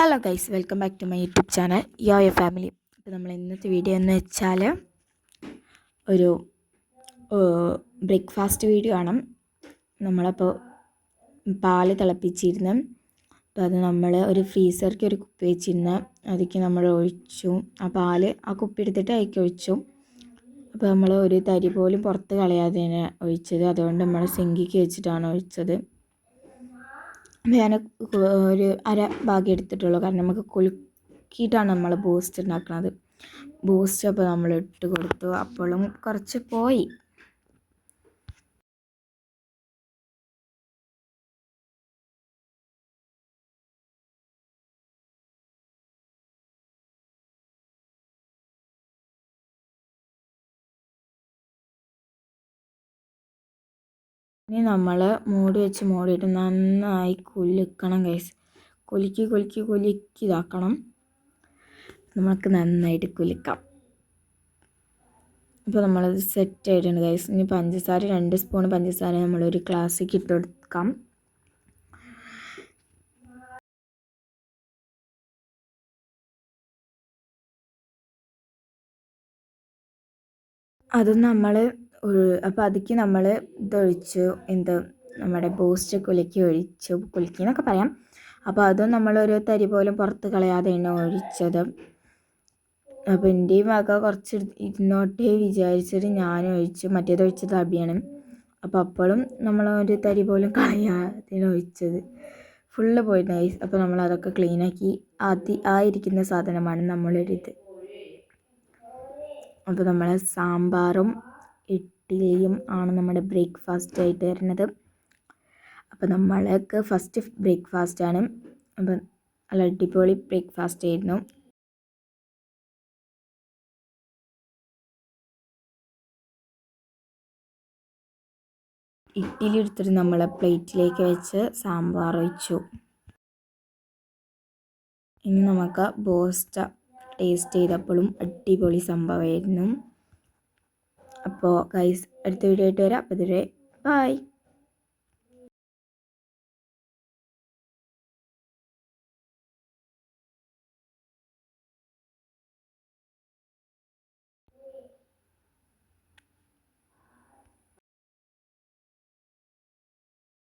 Hello guys, welcome back to my YouTube channel യോയ family. അപ്പോൾ നമ്മൾ ഇന്നത്തെ വീഡിയോ എന്ന് വെച്ചാൽ ഒരു ബ്രേക്ക്ഫാസ്റ്റ് വീഡിയോ ആണ്. നമ്മളപ്പോൾ പാല് തിളപ്പിച്ചിരുന്നു. അപ്പോൾ അത് നമ്മൾ ഒരു ഫ്രീസർക്ക് ഒരു കുപ്പി വെച്ചിരുന്ന് അതിലേക്ക് നമ്മൾ ഒഴിച്ചു. ആ പാല് ആ കുപ്പി എടുത്തിട്ട് അതിലേക്ക് ഒഴിച്ചു. അപ്പോൾ നമ്മൾ ഒരു തരി പോലും പുറത്ത് കളയാതെയാണ് ഒഴിച്ചത്. അതുകൊണ്ട് നമ്മൾ സിങ്കിക്ക് വെച്ചിട്ടാണ് ഒഴിച്ചത്. ഞാൻ ഒരു അര ഭാഗം എടുത്തിട്ടുള്ളൂ, കാരണം നമുക്ക് കുലുക്കിയിട്ടാണ് നമ്മൾ ബൂസ്റ്റ് ഉണ്ടാക്കുന്നത്. ബൂസ്റ്റ് അപ്പോൾ നമ്മൾ ഇട്ട് കൊടുത്തു. അപ്പോഴും കുറച്ച് പോയി. ഇനി നമ്മൾ മൂടിയിട്ട് നന്നായി കുലുക്കണം ഗൈസ്. കുലുക്കി ഇതാക്കണം. നമുക്ക് നന്നായിട്ട് കുലുക്കാം. ഇപ്പോൾ നമ്മളത് സെറ്റ് ആയിട്ടുണ്ട് ഗൈസ്. ഇനി പഞ്ചസാര 2 സ്പൂൺ പഞ്ചസാര നമ്മളൊരു ഗ്ലാസ്സിലേക്ക് ഇട്ട് കൊടുക്കാം. അത് നമ്മൾ അപ്പോൾ അതിലേക്ക് നമ്മൾ ഇതൊഴിച്ചു, നമ്മുടെ ബൂസ്റ്റ് കുലുക്കി എന്നൊക്കെ പറയാം. അപ്പോൾ അതും നമ്മളൊരു തരി പോലും പുറത്ത് കളയാതെയാണ് ഒഴിച്ചത്. അപ്പോൾ എൻ്റെ വക കുറച്ച് ഇരുന്നോട്ടേ വിചാരിച്ചിട്ട് ഞാനും ഒഴിച്ചു. മറ്റേത് ഒഴിച്ചത് അബിയാണ്. അപ്പോൾ അപ്പോഴും നമ്മളൊരു തരി പോലും കളയാതെയാണ് ഒഴിച്ചത്. ഫുള്ള് പോയിട്ട് ഗൈസ്. അപ്പോൾ നമ്മളതൊക്കെ ക്ലീനാക്കി ഇരിക്കുന്ന സാധനമാണ് നമ്മളൊരിത്. അപ്പോൾ നമ്മൾ സാമ്പാറും ഇഡ്ഡലിയും ആണ് നമ്മുടെ ബ്രേക്ക്ഫാസ്റ്റ് ആയിട്ട് വരുന്നത്. അപ്പോൾ നമ്മൾക്ക് ഫസ്റ്റ് ബ്രേക്ക്ഫാസ്റ്റാണ്. അപ്പം നല്ല അടിപൊളി ബ്രേക്ക്ഫാസ്റ്റ് ആയിരുന്നു. ഇഡ്ഡലി എടുത്തിട്ട് നമ്മൾ പ്ലേറ്റിലേക്ക് വെച്ച് സാമ്പാർ ഒഴിച്ചു. ഇനി നമുക്ക് ബൂസ്റ്റ് ടേസ്റ്റ് ചെയ്തപ്പോഴും അടിപൊളി സംഭവമായിരുന്നു. അപ്പോൾ ഗൈസ്, അടുത്ത വീഡിയോ ആയിട്ട് വരാം. അപ്പോൾ ഇതുവരെ ബൈ.